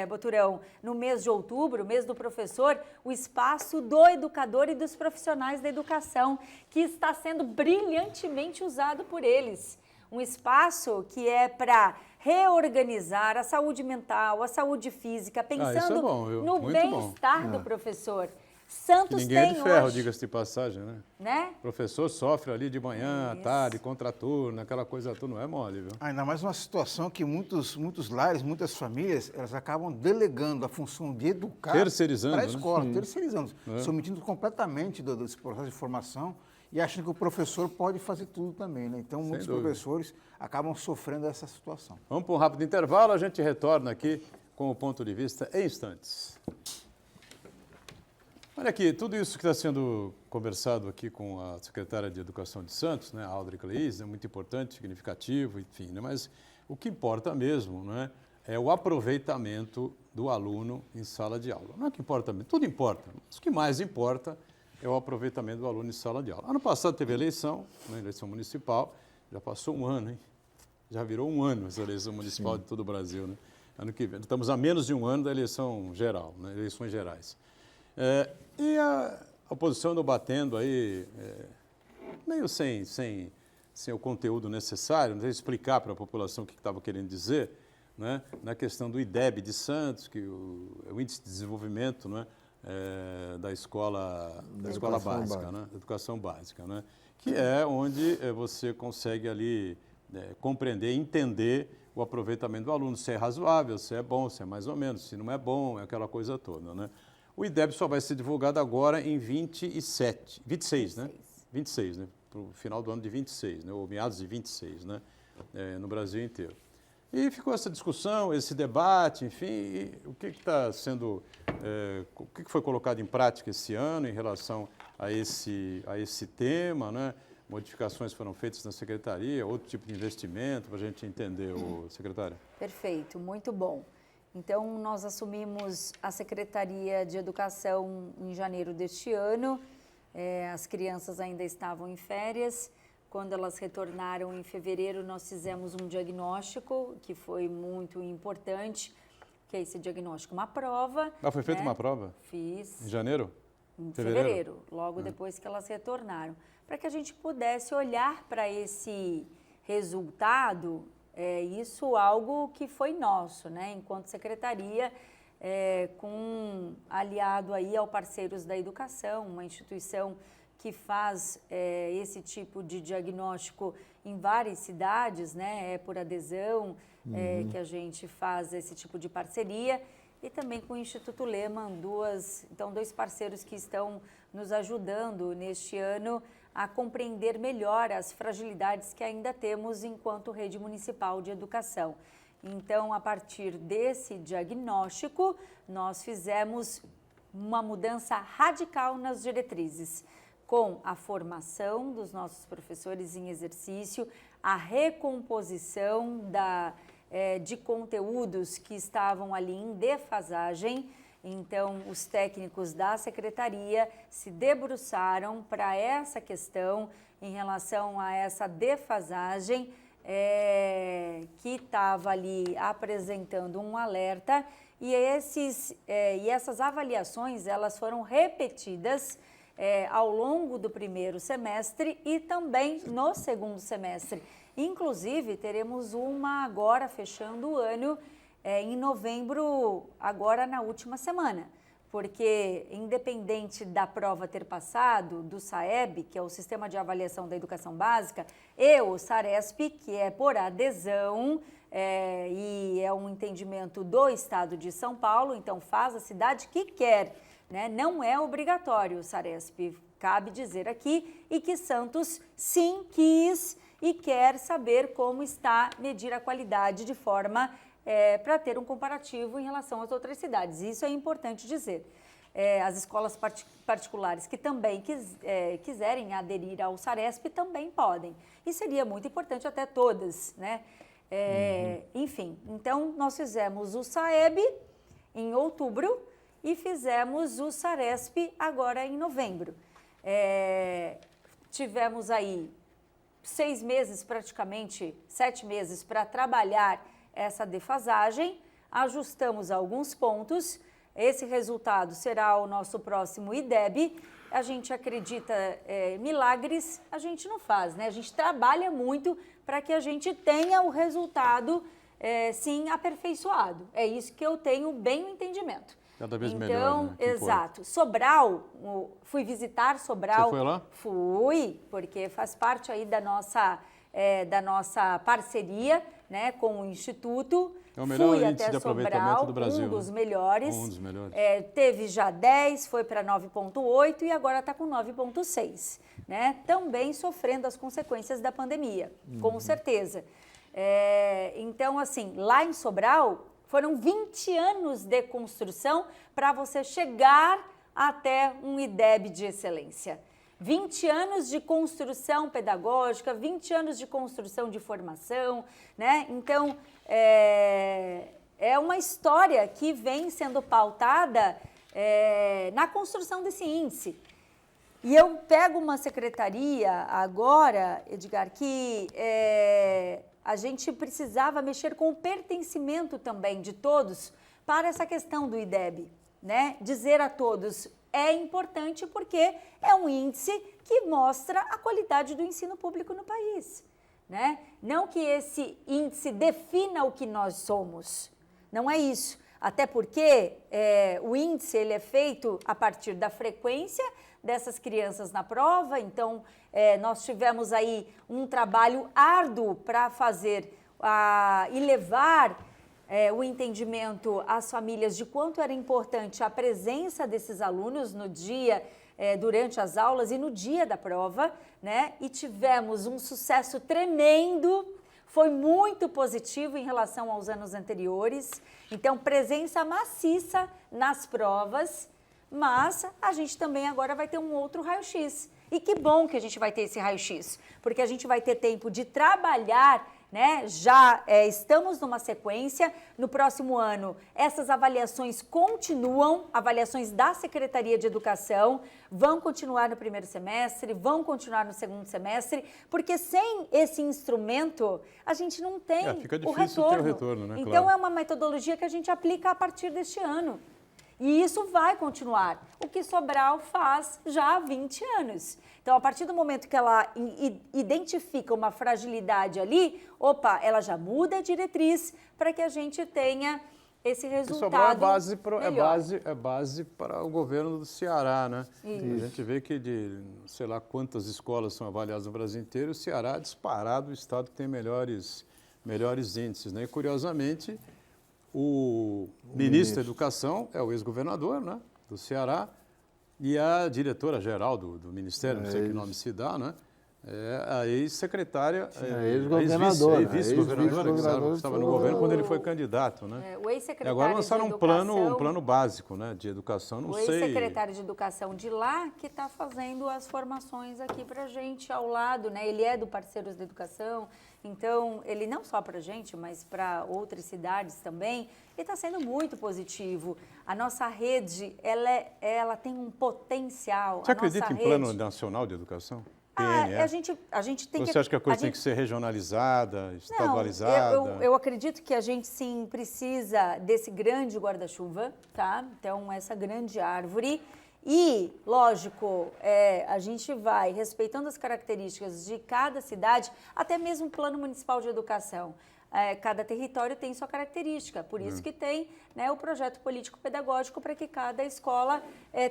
Boturão, no mês de outubro, mês do professor, o espaço do educador e dos profissionais da educação, que está sendo brilhantemente usado por eles. Um espaço que é para reorganizar a saúde mental, a saúde física, pensando no bem-estar do professor. Santos ninguém é de ferro, hoje, diga-se de passagem, né? O professor sofre ali de manhã, à tarde, contraturno, aquela coisa toda, não é mole, viu? Ainda mais uma situação que muitos lares, muitas famílias, elas acabam delegando a função de educar terceirizando, para a escola, né? Terceirizando, submetindo completamente desse processo de formação e achando que o professor pode fazer tudo também, né? Então, muitos professores acabam sofrendo essa situação. Vamos para um rápido intervalo, a gente retorna aqui com o ponto de vista em instantes. Olha aqui, tudo isso que está sendo conversado aqui com a secretária de Educação de Santos, né, Aldre Cleis, é muito importante, significativo, enfim, né, mas o que importa mesmo, né, é o aproveitamento do aluno em sala de aula. Não é que importa, tudo importa, mas o que mais importa é o aproveitamento do aluno em sala de aula. Ano passado teve eleição, né, eleição municipal, já passou um ano, hein? Já virou um ano essa eleição municipal de todo o Brasil, né? Ano que vem, estamos a menos de um ano da eleição geral, né, eleições gerais. E a oposição andou batendo aí, meio sem o conteúdo necessário, não sei explicar para a população o que estava querendo dizer, né, na questão do IDEB de Santos, que é o Índice de Desenvolvimento, né, da escola básica, né, educação básica, né, que é onde você consegue ali compreender, entender o aproveitamento do aluno, se é razoável, se é bom, se é mais ou menos, se não é bom, é aquela coisa toda, né. O IDEB só vai ser divulgado agora em 26, né? 26, né? Para o final do ano de 26, né? Ou meados de 26, né? No Brasil inteiro. E ficou essa discussão, esse debate, enfim, o que está sendo, o que foi colocado em prática esse ano em relação a esse tema, né? modificações foram feitas na secretaria, outro tipo de investimento, para a gente entender, secretária? Perfeito, muito bom. Então, nós assumimos a Secretaria de Educação em janeiro deste ano. As crianças ainda estavam em férias. Quando elas retornaram em fevereiro, nós fizemos um diagnóstico que foi muito importante, que é esse diagnóstico, uma prova. Foi feita uma prova? Fiz. Em janeiro? Em fevereiro, logo depois que elas retornaram. Para que a gente pudesse olhar para esse resultado, isso algo que foi nosso, né? Enquanto secretaria, aliado aí ao Parceiros da Educação, uma instituição que faz esse tipo de diagnóstico em várias cidades, né? É por adesão que a gente faz esse tipo de parceria, e também com o Instituto Lehman, dois parceiros que estão nos ajudando neste ano a compreender melhor as fragilidades que ainda temos enquanto rede municipal de educação. Então, a partir desse diagnóstico, nós fizemos uma mudança radical nas diretrizes, com a formação dos nossos professores em exercício, a recomposição de conteúdos que estavam ali em defasagem. Então, os técnicos da secretaria se debruçaram para essa questão em relação a essa defasagem que estava ali apresentando um alerta, e essas avaliações elas foram repetidas ao longo do primeiro semestre e também no segundo semestre. Inclusive, teremos uma agora fechando o ano em novembro, agora na última semana, porque independente da prova ter passado, do SAEB, que é o Sistema de Avaliação da Educação Básica, e o SARESP, que é por adesão, e é um entendimento do Estado de São Paulo, então faz a cidade que quer, né? Não é obrigatório o SARESP, cabe dizer aqui, e que Santos sim quis e quer saber como está medir a qualidade de forma para ter um comparativo em relação às outras cidades. Isso é importante dizer. As escolas particulares que também quiserem aderir ao SARESP também podem. E seria muito importante até todas, né? Enfim, então nós fizemos o SAEB em outubro e fizemos o SARESP agora em novembro. Tivemos aí 6 meses, praticamente 7 meses, para trabalhar essa defasagem, ajustamos alguns pontos. Esse resultado será o nosso próximo IDEB. A gente acredita, milagres a gente não faz, né? A gente trabalha muito para que a gente tenha o resultado, sim, aperfeiçoado. É isso que eu tenho bem o entendimento. Cada vez então, melhor, né? Exato. Sobral, fui visitar Sobral. Você foi lá? Fui, porque faz parte aí da nossa parceria, né, com o Instituto. É o melhor Fui índice até de aproveitamento Sobral, do Brasil. um dos melhores. Um dos melhores. Teve já 10, foi para 9,8 e agora está com 9,6. Né? Também sofrendo as consequências da pandemia, com certeza. Então, assim, lá em Sobral, foram 20 anos de construção para você chegar até um IDEB de excelência. 20 anos de construção pedagógica, 20 anos de construção de formação, né? Então, é uma história que vem sendo pautada na construção desse índice. E eu pego uma secretaria agora, Edgar, que a gente precisava mexer com o pertencimento também de todos para essa questão do IDEB, né? Dizer a todos, é importante porque é um índice que mostra a qualidade do ensino público no país, né? Não que esse índice defina o que nós somos, não é isso. Até porque o índice ele é feito a partir da frequência dessas crianças na prova. Então, nós tivemos aí um trabalho árduo para fazer e levar o entendimento às famílias de quanto era importante a presença desses alunos no dia, durante as aulas e no dia da prova, né? E tivemos um sucesso tremendo, foi muito positivo em relação aos anos anteriores. Então, presença maciça nas provas, Mas a gente também agora vai ter um outro raio-x. E que bom que a gente vai ter esse raio-x, porque a gente vai ter tempo de trabalhar, né? Já estamos numa sequência. No próximo ano, essas avaliações continuam, avaliações da Secretaria de Educação, vão continuar no primeiro semestre, vão continuar no segundo semestre, porque sem esse instrumento, a gente não tem fica o difícil retorno. ter o retorno, né? Então, Claro. é uma metodologia que a gente aplica a partir deste ano. E isso vai continuar. O que Sobral faz já há 20 anos. Então, a partir do momento que ela identifica uma fragilidade ali, opa, ela já muda a diretriz para que a gente tenha esse resultado Sobral melhor. é base para o governo do Ceará, né? Isso. A gente vê que de sei lá quantas escolas são avaliadas no Brasil inteiro, o Ceará é disparado o estado que tem melhores índices, né? E, curiosamente, o ministro da Educação é o ex-governador, né, do Ceará, e a diretora-geral do Ministério, não sei que nome se dá, né, é a ex-secretária, ex-governadora, vice-governadora, que estava no governo quando ele foi candidato, né? O E ex-secretário agora lançaram de um Educação, plano básico, né, de educação, não o sei... ex-secretário de Educação de lá que está fazendo as formações aqui para a gente ao lado, né? Ele é do Parceiros da Educação, então ele não só para a gente, mas para outras cidades também, e está sendo muito positivo. A nossa rede, ela tem um potencial. Você acredita em Plano rede... Nacional de Educação? a gente tem Você acha que a coisa tem que ser regionalizada, estadualizada? Não, eu acredito que a gente sim precisa desse grande guarda-chuva, tá? Então, essa grande árvore. E, lógico, a gente vai respeitando as características de cada cidade, até mesmo o Plano Municipal de Educação. Cada território tem sua característica, por isso que tem, né, o projeto político-pedagógico para que cada escola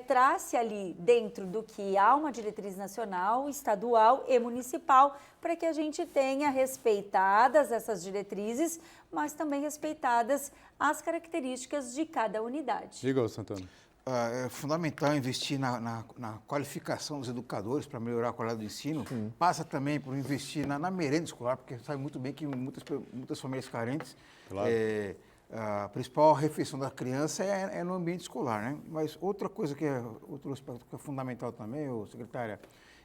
trace ali dentro do que há uma diretriz nacional, estadual e municipal, para que a gente tenha respeitadas essas diretrizes, mas também respeitadas as características de cada unidade. Diga, Santana. É fundamental investir na qualificação dos educadores para melhorar a qualidade do ensino. Passa também por investir na merenda escolar, porque sabe muito bem que muitas famílias carentes, Claro. a principal refeição da criança é no ambiente escolar, né? Mas outra coisa outro aspecto que é fundamental também, secretária,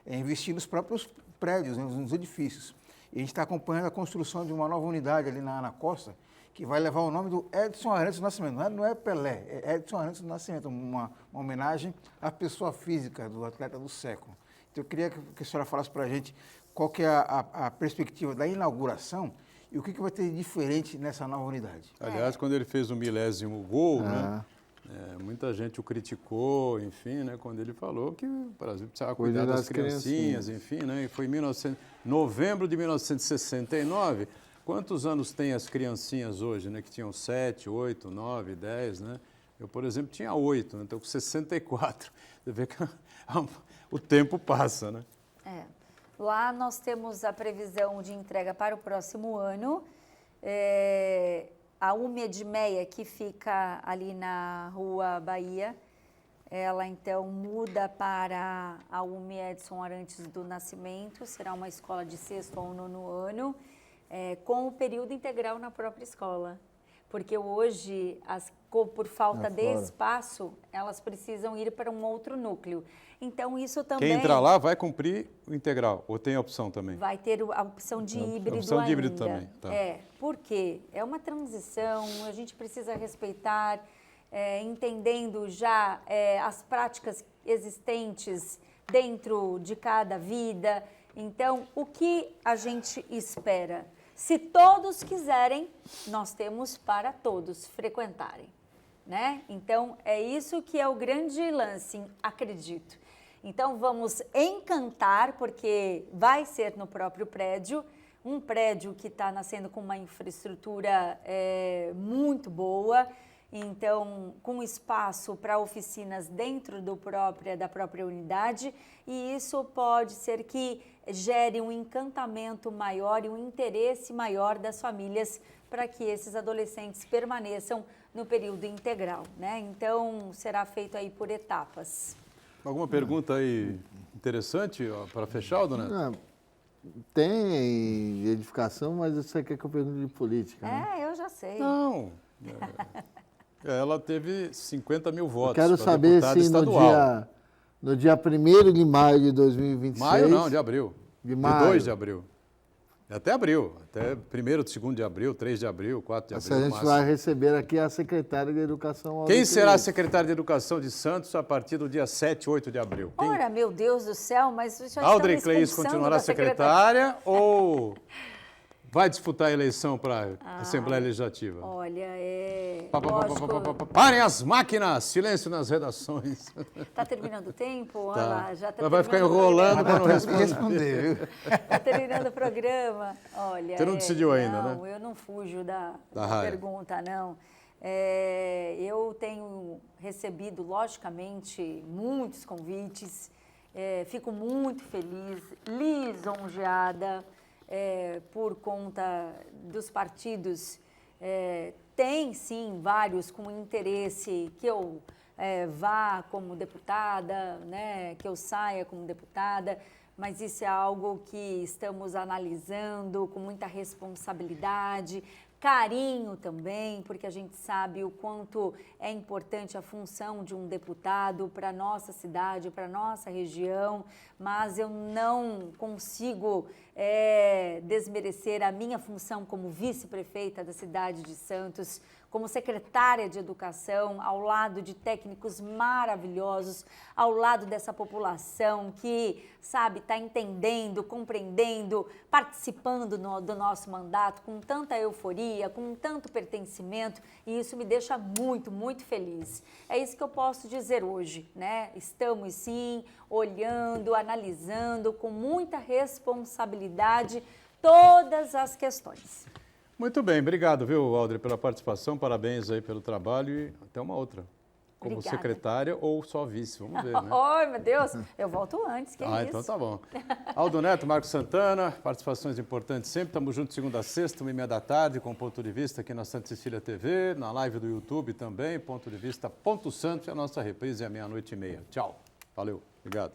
é investir nos próprios prédios, né, nos edifícios. E a gente está acompanhando a construção de uma nova unidade ali na costa, que vai levar o nome do Edson Arantes do Nascimento. Não é Pelé, é Edson Arantes do Nascimento, uma homenagem à pessoa física do atleta do século. Então, eu queria que a senhora falasse para a gente qual que é a perspectiva da inauguração e o que vai ter de diferente nessa nova unidade. Aliás, quando ele fez o 1000º gol, né, muita gente o criticou, enfim, né, quando ele falou que o Brasil precisava cuidar das criancinhas, enfim, né, e foi em novembro de 1969. Quantos anos tem as criancinhas hoje, né, que tinham 7, 8, 9, 10, né? Eu, por exemplo, tinha 8, né, estou com 64. Você vê que o tempo passa, né? Lá nós temos a previsão de entrega para o próximo ano. A UME Edmeia, que fica ali na Rua Bahia, ela então muda para a UME Edson Arantes do Nascimento, será uma escola de 6º ao 9º ano, com o período integral na própria escola. Porque hoje, por falta de espaço, elas precisam ir para um outro núcleo. Então, isso também... Quem entrar lá vai cumprir o integral, ou tem a opção também? Vai ter a opção de híbrido a opção ainda. de híbrido também, tá. Por quê? É uma transição, a gente precisa respeitar, entendendo já as práticas existentes dentro de cada vida. Então, o que a gente espera? Se todos quiserem, nós temos para todos frequentarem, né? Então, é isso que é o grande lance, acredito. Então, vamos encantar, porque vai ser no próprio prédio, um prédio que está nascendo com uma infraestrutura muito boa, então, com espaço para oficinas dentro da própria unidade, e isso pode ser que gere um encantamento maior e um interesse maior das famílias para que esses adolescentes permaneçam no período integral, né? Então, será feito aí por etapas. Alguma pergunta aí interessante para fechar, dona? Não, tem edificação, mas você quer que eu pergunte de política, né? Eu já sei. Não. Ela teve 50 mil Eu votos. quero pra saber deputada se estadual. no dia 1º de maio de 2026... Maio não, de abril. De De maio. 2 de abril. Até abril. Até 1º, 2º de abril, 3 de abril, 4 de Se abril. a no gente máximo. vai receber aqui a secretária de Educação... Quem Aldo será a Felipe. secretária de Educação de Santos a partir do dia 7, 8 de abril? Quem? Ora, meu Deus do céu, mas já estão Audrey me Cleis expulsando continuará da secretária ou vai disputar a eleição para a Assembleia Legislativa? Olha, lógico, Parem as máquinas! Silêncio nas redações. tá terminando o tempo? Olha Tá. lá, já tá Ela vai ficar terminando o enrolando programa. para não responder. viu? Tá terminando o programa. Olha, Você não decidiu ainda, não, né? eu não fujo da raia. pergunta, não. Eu tenho recebido, logicamente, muitos convites. Fico muito feliz, lisonjeada por conta dos partidos. Tem, sim, vários com interesse que eu vá como deputada, né, que eu saia como deputada, mas isso é algo que estamos analisando com muita responsabilidade, carinho também, porque a gente sabe o quanto é importante a função de um deputado para a nossa cidade, para a nossa região, mas eu não consigo desmerecer a minha função como vice-prefeita da cidade de Santos, como secretária de Educação, ao lado de técnicos maravilhosos, ao lado dessa população que, sabe, está entendendo, compreendendo, participando do nosso mandato com tanta euforia, com tanto pertencimento, e isso me deixa muito, muito feliz. É isso que eu posso dizer hoje, né? Estamos, sim, olhando, analisando com muita responsabilidade todas as questões. Muito bem, obrigado, viu, Audrey, pela participação, parabéns aí pelo trabalho e até uma outra. Como Obrigada. secretária ou só vice, vamos ver, né? Ai, meu Deus, eu volto antes, que isso? Então tá bom. Aldo Neto, Marcos Santana, participações importantes sempre, estamos juntos segunda a sexta, 1h30 da tarde, com Ponto de Vista aqui na Santa Cecília TV, na live do YouTube também, Ponto de Vista Ponto Santos, e a nossa reprise é 00:30. Tchau, valeu, obrigado.